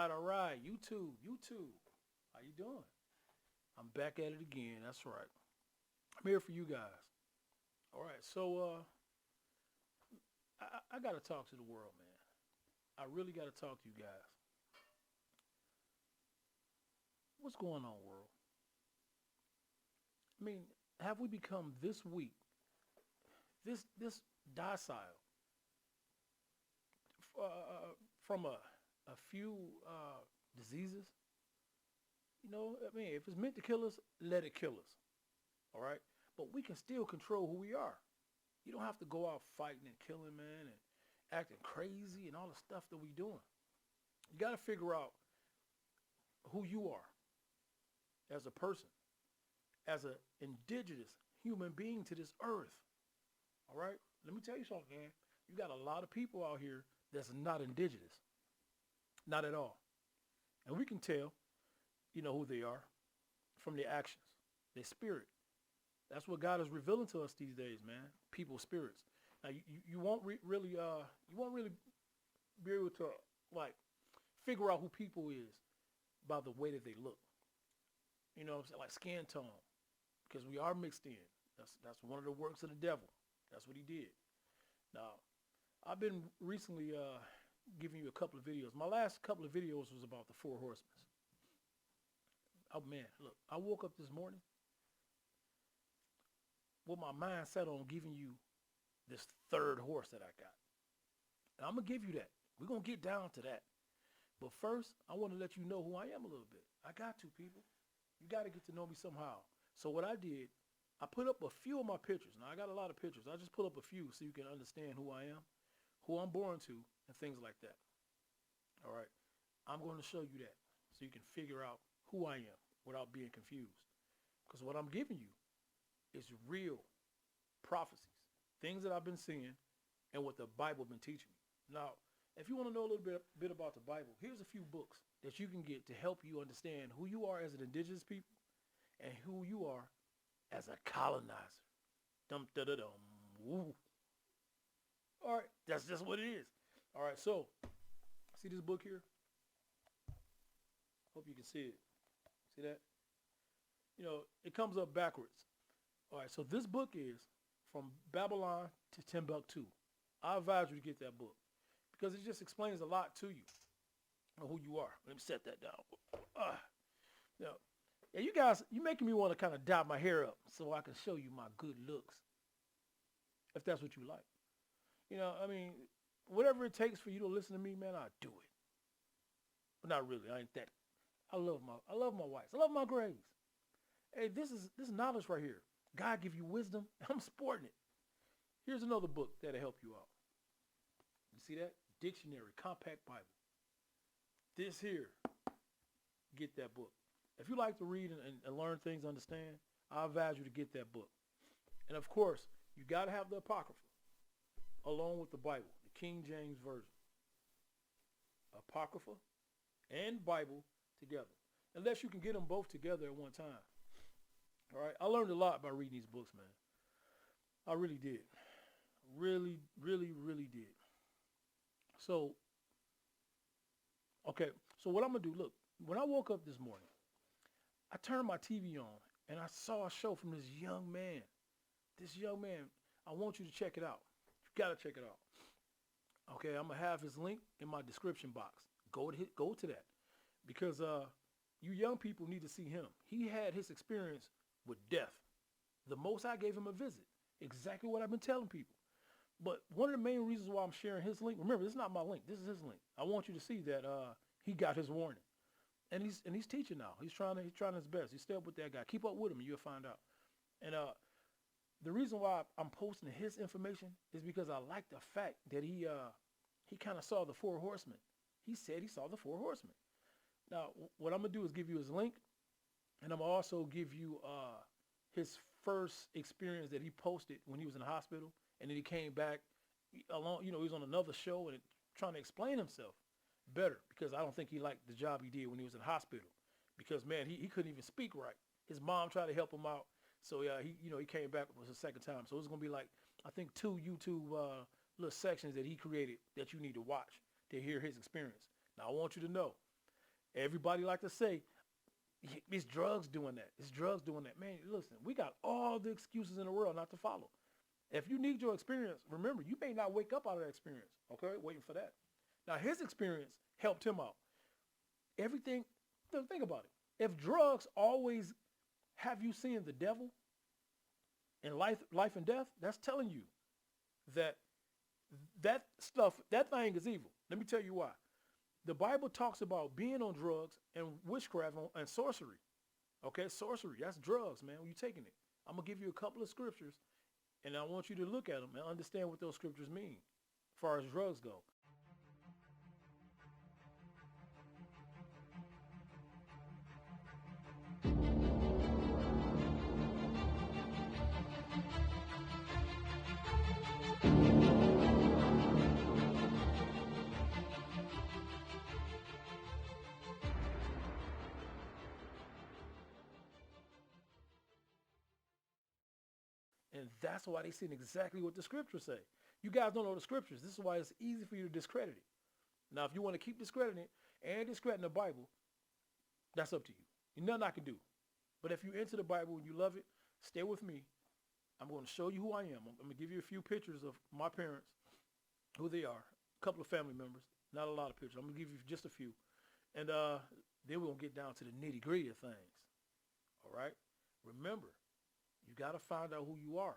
all right. YouTube. How you doing? I'm back at it again. That's right. I'm here for you guys. All right. So I got to talk to the world, man. I really got to talk to you guys. What's going on, world? I mean, have we become this weak, this docile from a few diseases? You know, I mean, if it's meant to kill us, let it kill us. All right? But we can still control who we are. You don't have to go out fighting and killing, man, and acting crazy and all the stuff that we doing. You got to figure out who you are as a person, as an indigenous human being to this earth. All right? Let me tell you something, man. You got a lot of people out here that's not indigenous. Not at all. And we can tell, you know, who they are from their actions, their spirit. That's what God is revealing to us these days, man. People's spirits. Now, you won't really be able to, like, figure out who people is by the way that they look. You know what I'm saying? Like skin tone. Because we are mixed in. That's one of the works of the devil. That's what he did. Now, I've been recently giving you a couple of videos. My last couple of videos was about the four horsemen. Oh, man, look, I woke up this morning with my mind set on giving you this third horse that I got. And I'm going to give you that. We're going to get down to that. But first, I want to let you know who I am a little bit. I got to, people. You got to get to know me somehow. So what I did, I put up a few of my pictures. Now, I got a lot of pictures. I just put up a few so you can understand who I am, who I'm born to, and things like that. All right. I'm going to show you that so you can figure out who I am without being confused. Because what I'm giving you is real prophecies, things that I've been seeing and what the Bible has been teaching me. Now, if you want to know a little bit about the Bible, here's a few books that you can get to help you understand who you are as an indigenous people and who you are as a colonizer. Dum da da dum. Woo. All right, that's just what it is. All right, so see this book here? Hope you can see it. See that? You know, it comes up backwards. All right, so this book is From Babylon to Timbuktu. I advise you to get that book because it just explains a lot to you of who you are. Let me set that down. Now, yeah, you guys, you're making me want to kind of dye my hair up so I can show you my good looks, if that's what you like. You know, I mean, whatever it takes for you to listen to me, man, I'll do it. But not really. I ain't that. I love my whites. I love my grays. Hey, this knowledge right here. God give you wisdom. I'm sporting it. Here's another book that'll help you out. You see that? Dictionary, Compact Bible. This here, get that book. If you like to read and learn things, understand, I advise you to get that book. And of course, you got to have the Apocrypha along with the Bible, the King James Version. Apocrypha and Bible together. Unless you can get them both together at one time. All right. I learned a lot by reading these books, man. I really did. Really did. So, okay. So what I'm going to do, look, when I woke up this morning, I turned my TV on and I saw a show from this young man. This young man, I want you to check it out. You got to check it out. Okay, I'm going to have his link in my description box. Go to that. Because you young people need to see him. He had his experience with death. The Most High gave him a visit. Exactly what I've been telling people. But one of the main reasons why I'm sharing his link, remember, this is not my link. This is his link. I want you to see that he got his warning. And he's teaching now. He's trying his best. He stay up with that guy. Keep up with him and you'll find out. And the reason why I'm posting his information is because I like the fact that he kind of saw the four horsemen. He said he saw the four horsemen. Now, what I'm going to do is give you his link, and I'm going to also give you his first experience that he posted when he was in the hospital, and then he came back along, you know, he was on another show and trying to explain himself better because I don't think he liked the job he did when he was in the hospital because, man, he couldn't even speak right. His mom tried to help him out, so yeah, he came back for the second time. So it's going to be like, I think 2 YouTube little sections that he created that you need to watch to hear his experience. Now, I want you to know, Everybody like to say, it's drugs doing that. It's drugs doing that. Man, listen, we got all the excuses in the world not to follow. If you need your experience, remember, you may not wake up out of that experience. Okay, waiting for that. Now, his experience helped him out. Everything, think about it. If drugs always have you seeing the devil in life and death, that's telling you that that stuff, that thing is evil. Let me tell you why. The Bible talks about being on drugs and witchcraft and sorcery. Okay, sorcery, that's drugs, man, when you're taking it. I'm going to give you a couple of scriptures, and I want you to look at them and understand what those scriptures mean as far as drugs go. And that's why they seen exactly what the scriptures say. You guys don't know the scriptures. This is why it's easy for you to discredit it. Now, if you want to keep discrediting it and discrediting the Bible, that's up to you. There's nothing I can do. But if you're into the Bible and you love it, stay with me. I'm going to show you who I am. I'm going to give you a few pictures of my parents, who they are, a couple of family members, not a lot of pictures. I'm going to give you just a few. And then we're going to get down to the nitty gritty of things. All right? Remember, you got to find out who you are.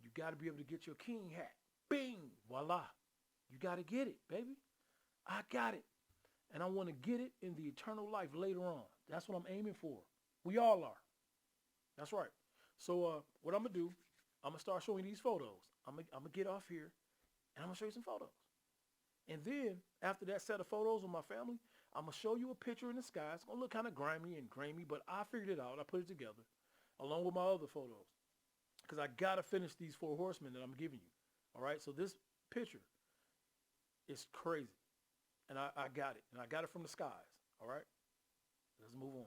You got to be able to get your king hat. Bing! Voila. You got to get it, baby. I got it. And I want to get it in the eternal life later on. That's what I'm aiming for. We all are. That's right. So what I'm going to do, I'm going to start showing these photos. I'm going to get off here, and I'm going to show you some photos. And then, after that set of photos of my family, I'm going to show you a picture in the sky. It's going to look kind of grimy and grainy, but I figured it out. I put it together, along with my other photos, because I got to finish these 4 horsemen that I'm giving you. All right? So this picture is crazy. And I got it. And I got it from the skies. All right? Let's move on.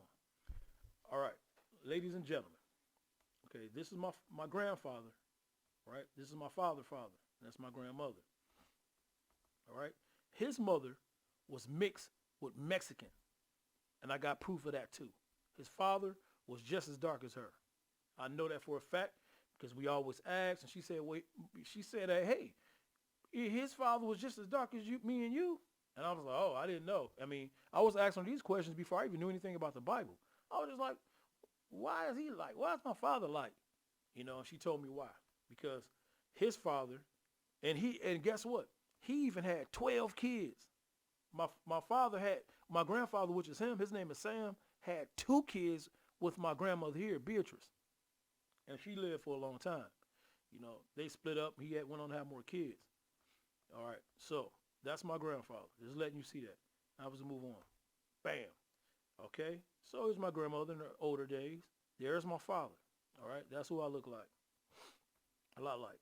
All right. Ladies and gentlemen. Okay, this is my grandfather. All right? This is my father. That's my grandmother. All right? His mother was mixed with Mexican. And I got proof of that too. His father was just as dark as her. I know that for a fact because we always asked. And she said, hey, his father was just as dark as me and you. And I was like, oh, I didn't know. I mean, I was asking these questions before I even knew anything about the Bible. I was just like, why is he like? Why is my father like? You know, and she told me why. Because his father, and guess what? He even had 12 kids. My grandfather, which is him, his name is Sam, had 2 kids with my grandmother here, Beatrice. And she lived for a long time. You know, they split up. He went on to have more kids. All right, so that's my grandfather. Just letting you see that. I was to move on. Bam. Okay, so here's my grandmother in her older days. There's my father. All right, that's who I look like. A lot like.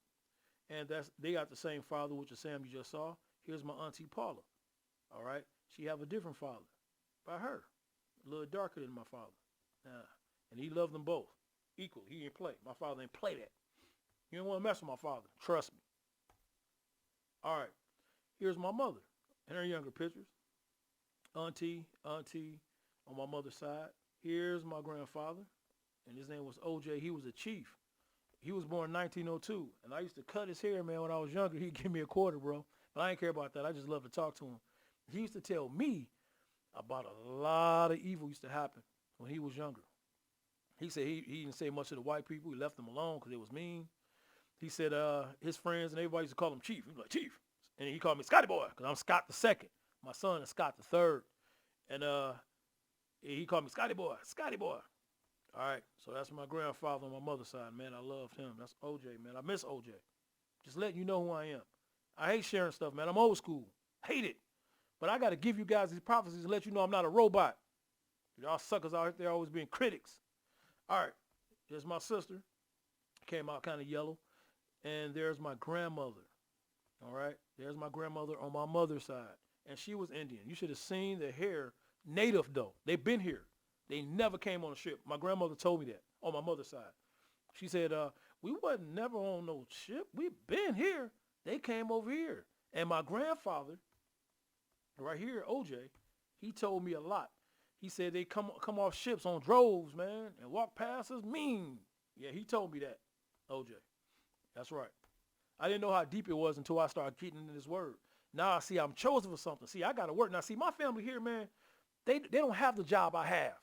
And they got the same father, which is Sam you just saw. Here's my auntie Paula. All right, she have a different father by her, a little darker than my father. And he loved them both equally. He didn't play. My father didn't play that. You don't want to mess with my father. Trust me. All right, here's my mother and her younger pictures. Auntie on my mother's side. Here's my grandfather, and his name was OJ. He was a chief. He was born in 1902, and I used to cut his hair, man, when I was younger. He'd give me a quarter, bro. But I didn't care about that. I just love to talk to him. He used to tell me about a lot of evil used to happen when he was younger. He said he didn't say much to the white people. He left them alone because they was mean. He said his friends and everybody used to call him Chief. He was like, Chief. And he called me Scotty Boy because I'm Scott the second. My son is Scott the third. And he called me Scotty Boy, Scotty Boy. All right, so that's my grandfather on my mother's side, man. I loved him. That's OJ, man. I miss OJ. Just letting you know who I am. I hate sharing stuff, man. I'm old school. Hate it. But I got to give you guys these prophecies and let you know I'm not a robot. Y'all suckers out there always being critics. All right, here's my sister. Came out kind of yellow. And there's my grandmother. All right, there's my grandmother on my mother's side. And she was Indian. You should have seen the hair. Native, though. They've been here. They never came on a ship. My grandmother told me that on my mother's side. She said, we wasn't never on no ship. We've been here. They came over here. And my grandfather, right here, OJ, He told me a lot. He said they come off ships on droves, man, and walk past us mean. Yeah, he told me that, OJ. That's right. I didn't know how deep it was until I started getting into this word. Now I see I'm chosen for something. See, I got to work. Now, see, my family here, man, they don't have the job I have.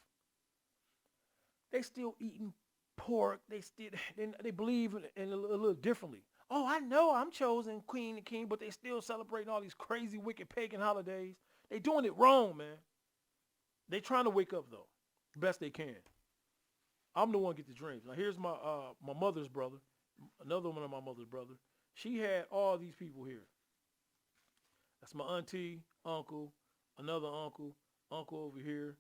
They still eating pork. They believe in a little differently. Oh, I know I'm chosen queen and king, but they still celebrating all these crazy, wicked pagan holidays. They doing it wrong, man. They trying to wake up, though, best they can. I'm the one get the dreams. Now, here's my mother's brother, another one of my mother's brother. She had all these people here. That's my auntie, uncle, another uncle over here.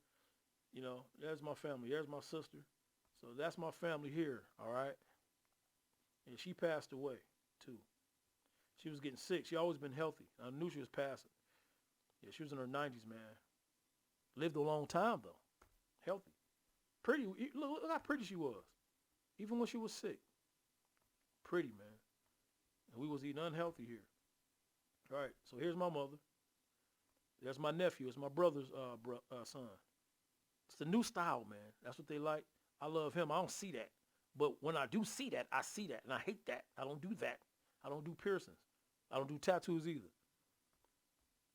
You know, there's my family. There's my sister. So that's my family here, all right? And she passed away, too. She was getting sick. She always been healthy. I knew she was passing. Yeah, she was in her 90s, man. Lived a long time, though. Healthy. Pretty. Look how pretty she was. Even when she was sick. Pretty, man. And we was eating unhealthy here. All right, so here's my mother. That's my nephew. It's my brother's son. It's the new style, man. That's what they like. I love him. I don't see that. But when I do see that, I see that. And I hate that. I don't do that. I don't do piercings. I don't do tattoos either.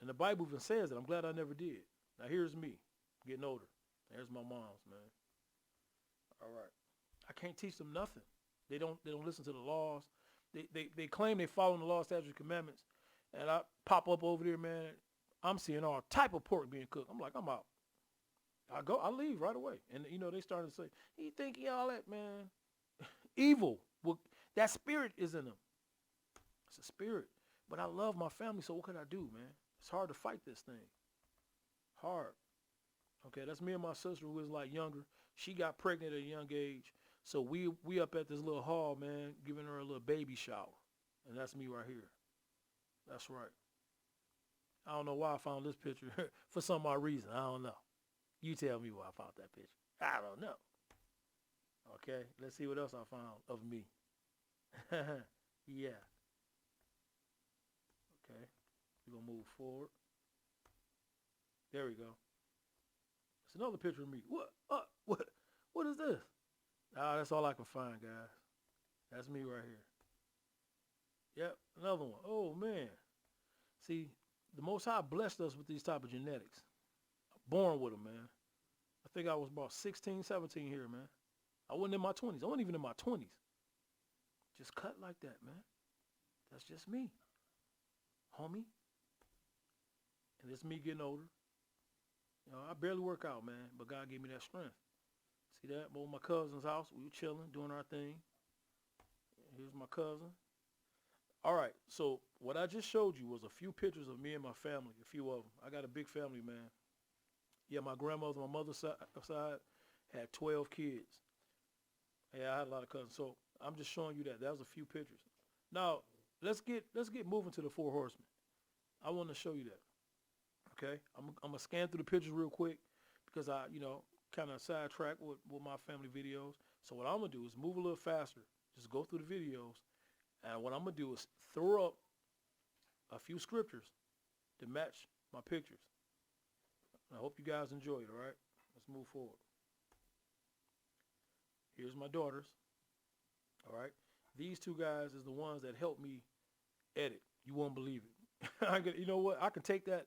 And the Bible even says that. I'm glad I never did. Now here's me, getting older. There's my mom's, man. All right. I can't teach them nothing. They don't listen to the laws. They claim they follow the law, statutes, and commandments. And I pop up over there, man. I'm seeing all type of pork being cooked. I'm like, I'm out. I leave right away. And, you know, they started to say, he think he all that, man. Evil. Well, that spirit is in them. It's a spirit. But I love my family, so what could I do, man? It's hard to fight this thing. Hard. Okay, that's me and my sister who was like younger. She got pregnant at a young age. So we up at this little hall, man, giving her a little baby shower. And that's me right here. That's right. I don't know why I found this picture. For some odd reason. I don't know. You tell me why I found that picture. I don't know. Okay, let's see what else I found of me. Yeah. Okay, we're going to move forward. There we go. It's another picture of me. What is this? Ah, that's all I can find, guys. That's me right here. Yep, another one. Oh, man. See, the Most High blessed us with these type of genetics. Born with them, man. I think I was about 16, 17 here, man. I wasn't in my 20s. I wasn't even in my 20s. Just cut like that, man. That's just me. Homie. And it's me getting older. You know, I barely work out, man, but God gave me that strength. See that? I'm over my cousin's house. We were chilling, doing our thing. Here's my cousin. All right, so what I just showed you was a few pictures of me and my family, a few of them. I got a big family, man. Yeah, my grandmother, my mother's side had 12 kids. Yeah, I had a lot of cousins. So I'm just showing you that. That was a few pictures. Now, let's get moving to the four horsemen. I want to show you that. Okay? I'm going to scan through the pictures real quick because I, kind of sidetrack with my family videos. So what I'm going to do is move a little faster. Just go through the videos. And what I'm going to do is throw up a few scriptures to match my pictures. I hope you guys enjoy it, all right? Let's move forward. Here's my daughters, all right? These two guys is the ones that helped me edit. You won't believe it. You know what? I can take that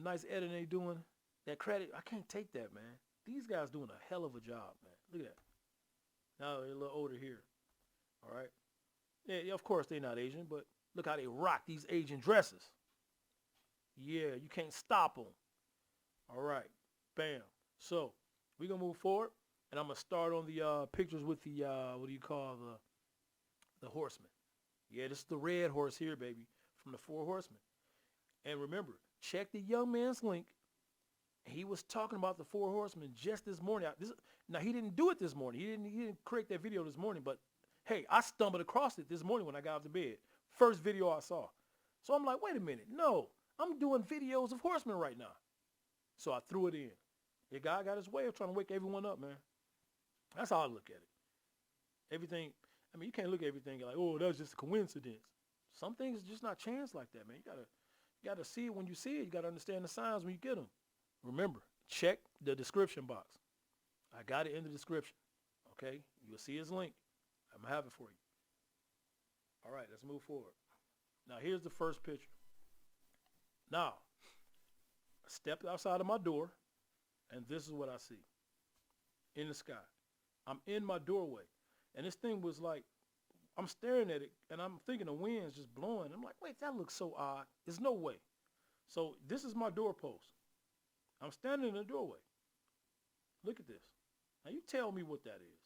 nice editing they doing, that credit. I can't take that, man. These guys doing a hell of a job, man. Look at that. Now they're a little older here, all right? Yeah, of course they're not Asian, but look how they rock these Asian dresses. Yeah, you can't stop them. All right, bam. So we're going to move forward, and I'm going to start on the pictures with the, what do you call the horseman. Yeah, this is the red horse here, baby, from the four horsemen. And remember, check the young man's link. He was talking about the four horsemen just this morning. Now, he didn't do it this morning. He didn't create that video this morning, but hey, I stumbled across it this morning when I got out of bed. First video I saw. So I'm like, wait a minute. No, I'm doing videos of horsemen right now. So I threw it in. The guy got his way of trying to wake everyone up, man. That's how I look at it. Everything, I mean, you can't look at everything like, oh, that was just a coincidence. Some things just not chance like that, man. You gotta see it when you see it. You gotta understand the signs when you get them. Remember, check the description box. I got it in the description. Okay? You'll see his link. I'm going to have it for you. All right, let's move forward. Now, here's the first picture. Now, I stepped outside of my door, and this is what I see in the sky. I'm in my doorway, and this thing was like, I'm staring at it, and I'm thinking the wind's just blowing. I'm like, wait, that looks so odd. There's no way. So this is my doorpost. I'm standing in the doorway. Look at this. Now, you tell me what that is.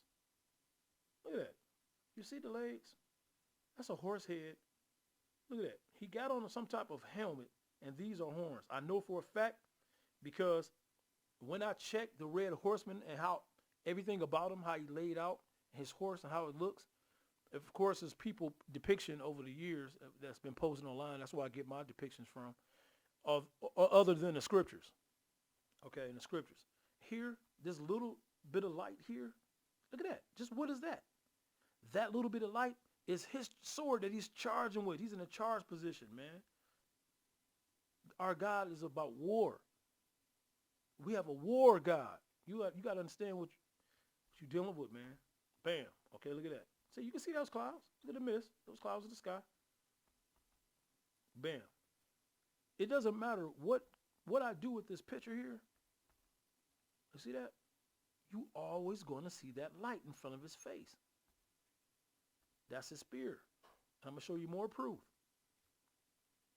Look at that. You see the legs? That's a horse head. Look at that. He got on some type of helmet, and these are horns. I know for a fact because when I checked the red horseman and how everything about him, how he laid out, his horse and how it looks, of course, there's people depiction over the years that's been posted online. That's where I get my depictions from, of other than the scriptures. Okay, in the scriptures. Here, this little bit of light here, look at that. Just what is that? That little bit of light is his sword that he's charging with. He's in a charge position, man. Our God is about war. We have a war God. You got to understand what you're dealing with, man. Bam. Okay, look at that. See, you can see those clouds. Look at the mist. Those clouds in the sky. Bam. It doesn't matter what I do with this picture here. You see that? You always going to see that light in front of his face. That's his spear. I'm going to show you more proof.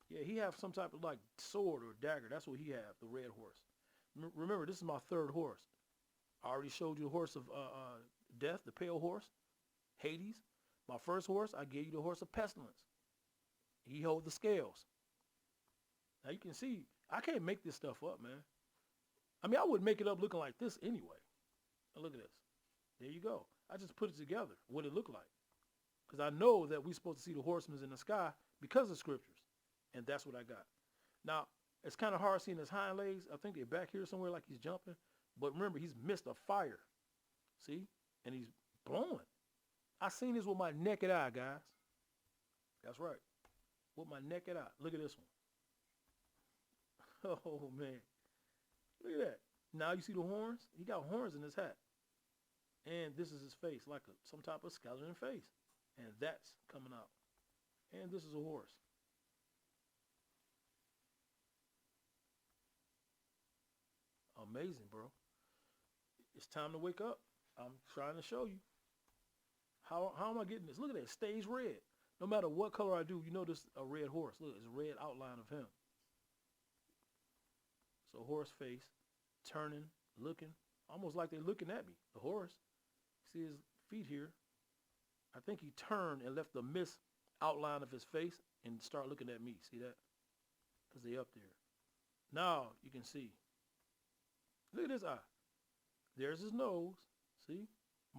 Yeah, he have some type of like sword or dagger. That's what he have, the red horse. Remember, this is my third horse. I already showed you the horse of death, the pale horse, Hades. My first horse, I gave you the horse of pestilence. He holds the scales. Now you can see, I can't make this stuff up, man. I mean, I would make it up looking like this anyway. Now look at this. There you go. I just put it together, what it looked like. Because I know that we're supposed to see the horsemen in the sky because of scriptures. And that's what I got. Now, it's kind of hard seeing his hind legs. I think they're back here somewhere like he's jumping. But remember, he's missed a fire. See? And he's blowing. I seen this with my naked eye, guys. That's right. With my naked eye. Look at this one. Oh, man. Look at that. Now you see the horns? He got horns in his hat. And this is his face, like some type of skeleton face. And that's coming out. And this is a horse. Amazing, bro. It's time to wake up. I'm trying to show you. How am I getting this? Look at that. It stays red. No matter what color I do, you notice a red horse. Look, it's a red outline of him. So horse face, turning, looking, almost like they're looking at me. The horse. See his feet here. I think he turned and left the mist outline of his face and start looking at me. See that? Because they up there. Now you can see. Look at his eye. There's his nose. See?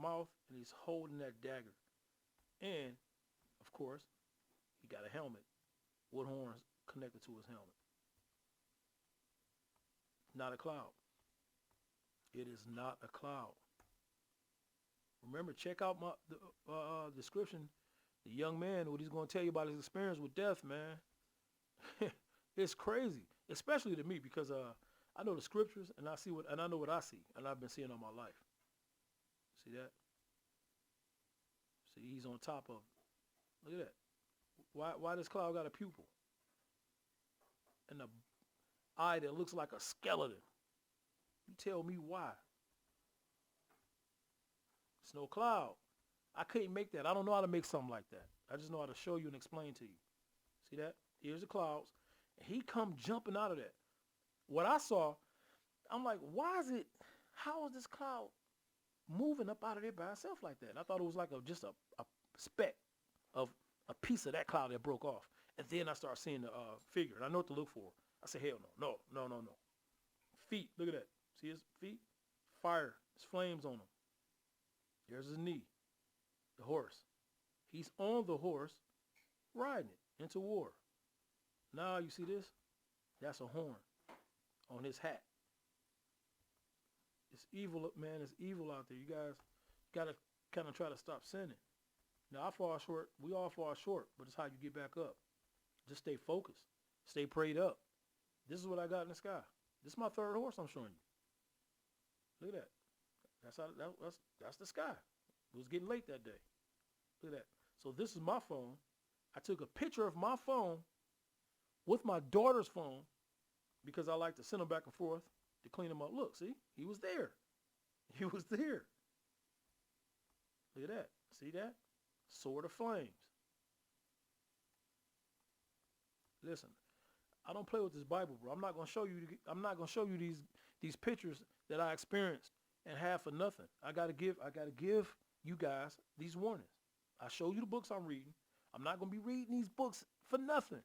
Mouth. And he's holding that dagger. And, of course, he got a helmet with horns connected to his helmet. Not a cloud. It is not a cloud. Remember, check out my description. The young man, what he's going to tell you about his experience with death, man. It's crazy, especially to me because I know the scriptures and I know what I see, and I've been seeing all my life. See that? See, he's on top of it. Look at that. Why this cloud got a pupil? And an eye that looks like a skeleton. You tell me why. It's no cloud. I couldn't make that. I don't know how to make something like that. I just know how to show you and explain to you. See that? Here's the clouds. And he come jumping out of that. What I saw, I'm like, how is this cloud moving up out of there by itself like that? And I thought it was like just a speck of a piece of that cloud that broke off. And then I started seeing the figure. And I know what to look for. I said, hell no. No. Feet. Look at that. See his feet? Fire. There's flames on them. There's his knee. The horse. He's on the horse riding it into war. Now you see this? That's a horn on his hat. It's evil, man. It's evil out there. You guys got to kind of try to stop sinning. Now, I fall short. We all fall short, but it's how you get back up. Just stay focused. Stay prayed up. This is what I got in the sky. This is my third horse I'm showing you. Look at that. That's the sky. It was getting late that day. Look at that. So this is my phone. I took a picture of my phone with my daughter's phone because I like to send them back and forth to clean them up. Look, see? He was there. He was there. Look at that. See that? Sword of flames. Listen, I don't play with this Bible, bro. I'm not gonna show you these pictures that I experienced and have for nothing. I gotta give you guys these warnings. I show you the books I'm reading. I'm not gonna be reading these books for nothing.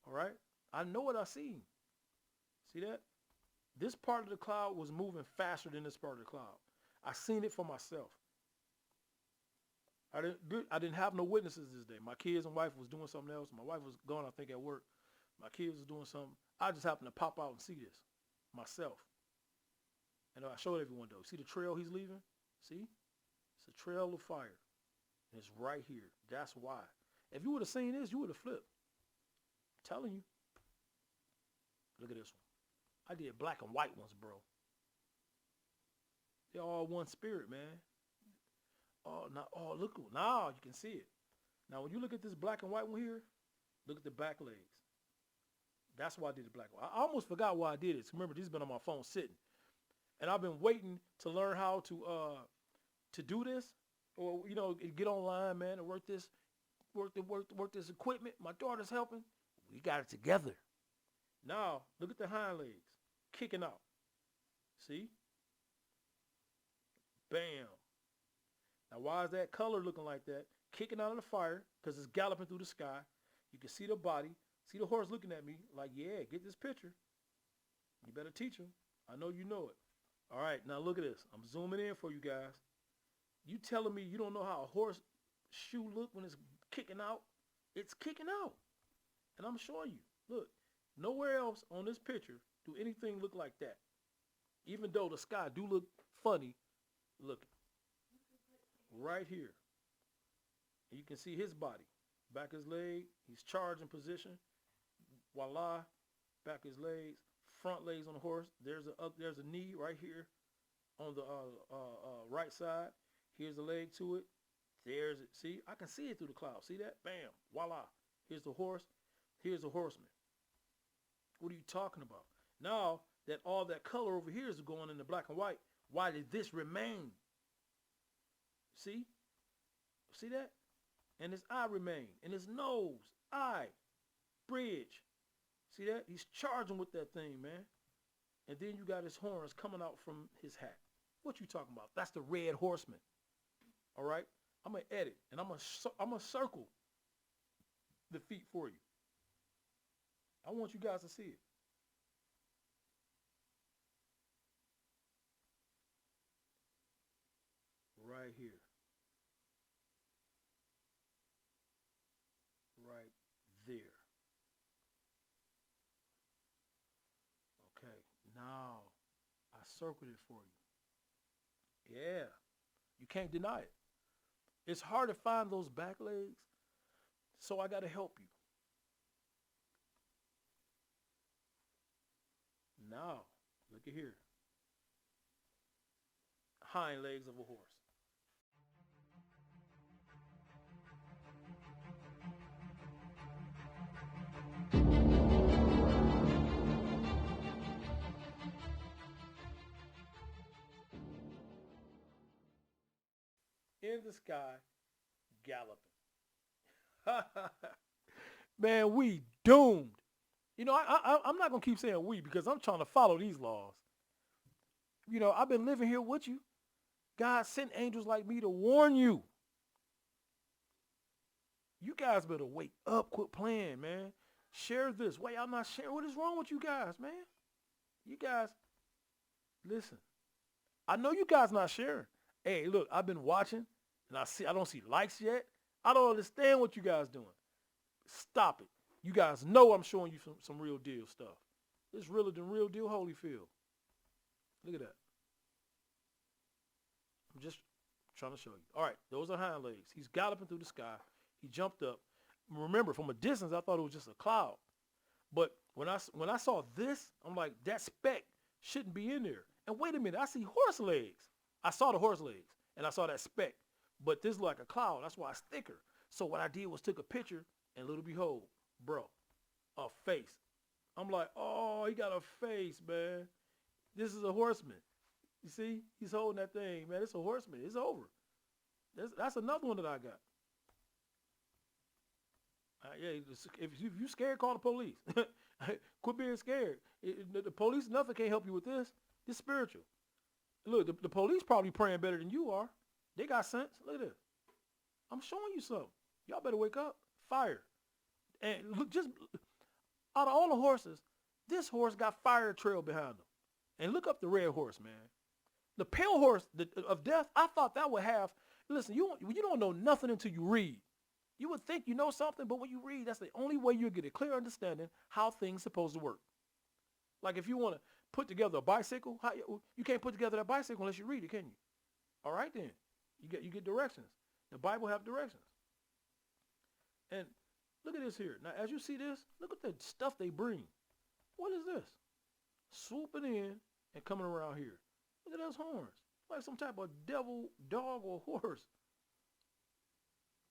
All right? I know what I see. See that? This part of the cloud was moving faster than this part of the cloud. I seen it for myself. I didn't have no witnesses this day. My kids and wife was doing something else. My wife was gone, I think, at work. My kids was doing something. I just happened to pop out and see this myself. And I showed everyone, though. See the trail he's leaving? See? It's a trail of fire. And it's right here. That's why. If you would have seen this, you would have flipped. I'm telling you. Look at this one. I did black and white ones, bro. They're all one spirit, man. Oh, look. Now you can see it. Now, when you look at this black and white one here, look at the back legs. That's why I did the black one. I almost forgot why I did it. Remember, this has been on my phone sitting. And I've been waiting to learn how to do this, or, you know, get online, man, and work this equipment. My daughter's helping. We got it together. Now, look at the hind legs kicking out. See? Bam. Now, why is that color looking like that? Kicking out of the fire because it's galloping through the sky. You can see the body. See the horse looking at me like, yeah, get this picture. You better teach him. I know you know it. All right, now look at this. I'm zooming in for you guys. You telling me you don't know how a horse shoe look when it's kicking out? It's kicking out. And I'm showing you. Look, nowhere else on this picture do anything look like that. Even though the sky do look funny looking. Right here. And you can see his body. Back his leg. He's charged in position. Voila. Back his legs. Front legs on the horse. There's a knee right here on the right side. Here's the leg to it. There's it. See, I can see it through the cloud. See that? Bam. Voila. Here's the horse. Here's the horseman. What are you talking about? Now that all that color over here is going in the black and white, why did this remain? See? See that? And his eye remain. And his nose, eye, bridge. See that? He's charging with that thing, man. And then you got his horns coming out from his hat. What you talking about? That's the red horseman. All right? I'm going to edit. And I'm going to circle the feet for you. I want you guys to see it. Right here. Right there. Okay, now I circled it for you. Yeah, you can't deny it. It's hard to find those back legs, so I got to help you. Now, look at here. Hind legs of a horse. In the sky, galloping. Man, we doomed. You know, I'm not going to keep saying we because I'm trying to follow these laws. You know, I've been living here with you. God sent angels like me to warn you. You guys better wake up, quit playing, man. Share this. Why y'all not sharing? What is wrong with you guys, man? You guys, listen. I know you guys not sharing. Hey, look, I've been watching, and I don't see likes yet. I don't understand what you guys doing. Stop it. You guys know I'm showing you some real deal stuff. It's realer than real deal Holyfield. Look at that. I'm just trying to show you. All right, those are hind legs. He's galloping through the sky. He jumped up. Remember, from a distance, I thought it was just a cloud. But when I saw this, I'm like, that speck shouldn't be in there. And wait a minute, I see horse legs. I saw the horse legs and I saw that speck. But this is like a cloud. That's why it's thicker. So what I did was took a picture and little behold, bro, a face. I'm like, oh, he got a face, man. This is a horseman. You see, he's holding that thing, man. It's a horseman. It's over. That's another one that I got. Yeah, if you scared, call the police. Quit being scared. The police, nothing can help you with this. It's spiritual. Look, the police probably praying better than you are. They got sense. Look at this. I'm showing you something. Y'all better wake up. Fire. And look, just out of all the horses, this horse got fire trail behind him. And look up the red horse, man. The pale horse of death, I thought that would have, listen, you don't know nothing until you read. You would think you know something, but when you read, that's the only way you'll get a clear understanding how things supposed to work. Like if you want to put together a bicycle, you can't put together that bicycle unless you read it, can you? All right then. You get directions. The Bible have directions. And look at this here. Now, as you see this, look at the stuff they bring. What is this? Swooping in and coming around here. Look at those horns. Like some type of devil, dog, or horse.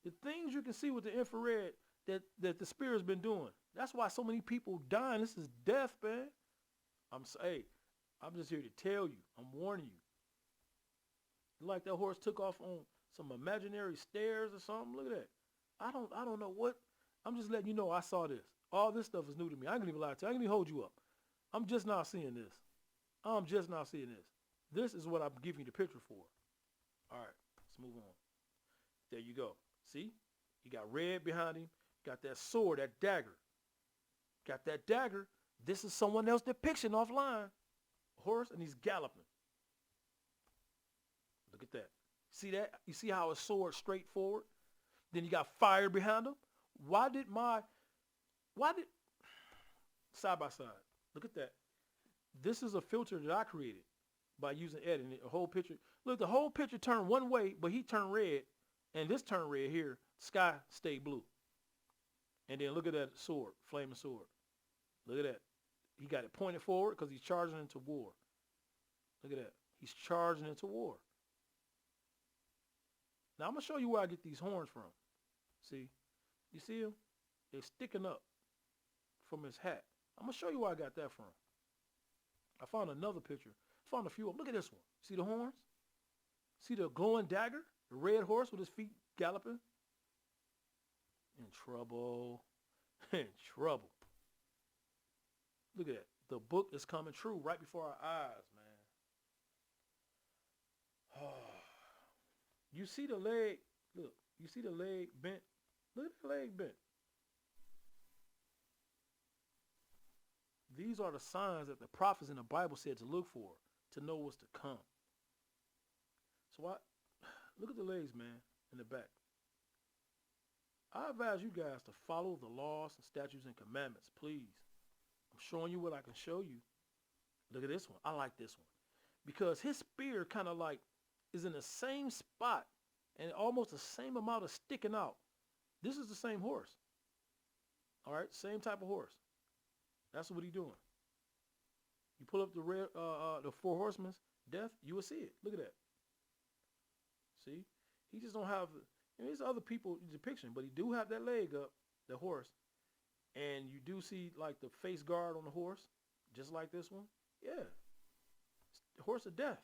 The things you can see with the infrared that the spirit's been doing. That's why so many people dying. This is death, man. I'm just here to tell you. I'm warning you. Like that horse took off on some imaginary stairs or something. Look at that. I don't know what. I'm just letting you know I saw this. All this stuff is new to me. I ain't gonna even lie to you. I ain't gonna even hold you up. I'm just not seeing this. I'm just not seeing this. This is what I'm giving you the picture for. All right, let's move on. There you go. See? You got red behind him. Got that sword, that dagger. Got that dagger. This is someone else's depiction offline. Horse, and he's galloping. Look at that. See that? You see how a sword straight forward? Then you got fire behind him. Why did side by side? Look at that. This is a filter that I created by using editing. A whole picture. Look, the whole picture turned one way, but he turned red. And this turned red here. Sky stayed blue. And then look at that sword, flaming sword. Look at that. He got it pointed forward because he's charging into war. Look at that. He's charging into war. Now I'm going to show you where I get these horns from. See? You see them? They're sticking up from his hat. I'm going to show you where I got that from. I found another picture. I found a few of them. Look at this one. See the horns? See the glowing dagger? The red horse with his feet galloping? In trouble. In trouble. Look at that. The book is coming true right before our eyes, man. You see the leg? Look. You see the leg bent? Look at the leg bent. These are the signs that the prophets in the Bible said to look for, to know what's to come. So look at the legs, man, in the back. I advise you guys to follow the laws and statutes and commandments, please. I'm showing you what I can show you. Look at this one. I like this one. Because his spear kind of like is in the same spot and almost the same amount of sticking out. This is the same horse. All right, same type of horse. That's what he's doing. You pull up the four horsemen's death, you will see it. Look at that. See? He just don't have, there's other people depiction, but he do have that leg up, the horse. And you do see like the face guard on the horse, just like this one. Yeah. It's the horse of death.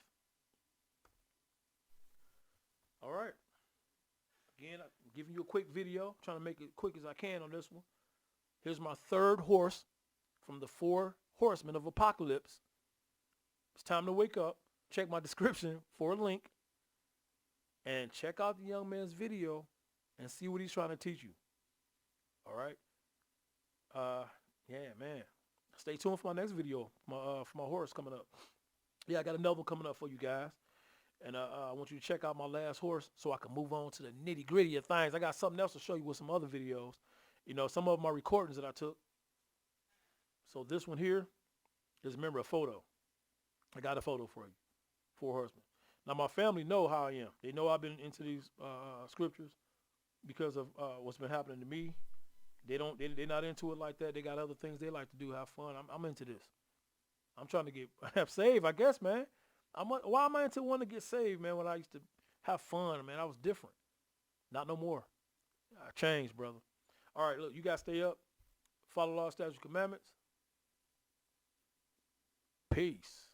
All right. Again, I'm giving you a quick video, trying to make it quick as I can on this one. Here's my third horse from the four horsemen of apocalypse. It's time to wake up. Check my description for a link. And check out the young man's video and see what he's trying to teach you. All right. Yeah, man. Stay tuned for my next video, for my horse coming up. Yeah, I got another one coming up for you guys. And I want you to check out my last horse so I can move on to the nitty gritty of things. I got something else to show you with some other videos. You know, some of my recordings that I took. So this one here is, remember, a photo. I got a photo for you. Four horsemen. Now, my family know how I am. They know I've been into these scriptures because of what's been happening to me, They're not into it like that. They got other things they like to do, have fun. I'm into this. I'm trying to have saved, I guess, man. Why am I into wanting to get saved, man, when I used to have fun, man? I was different. Not no more. I changed, brother. All right, look, you guys stay up. Follow law, statutes, commandments. Peace.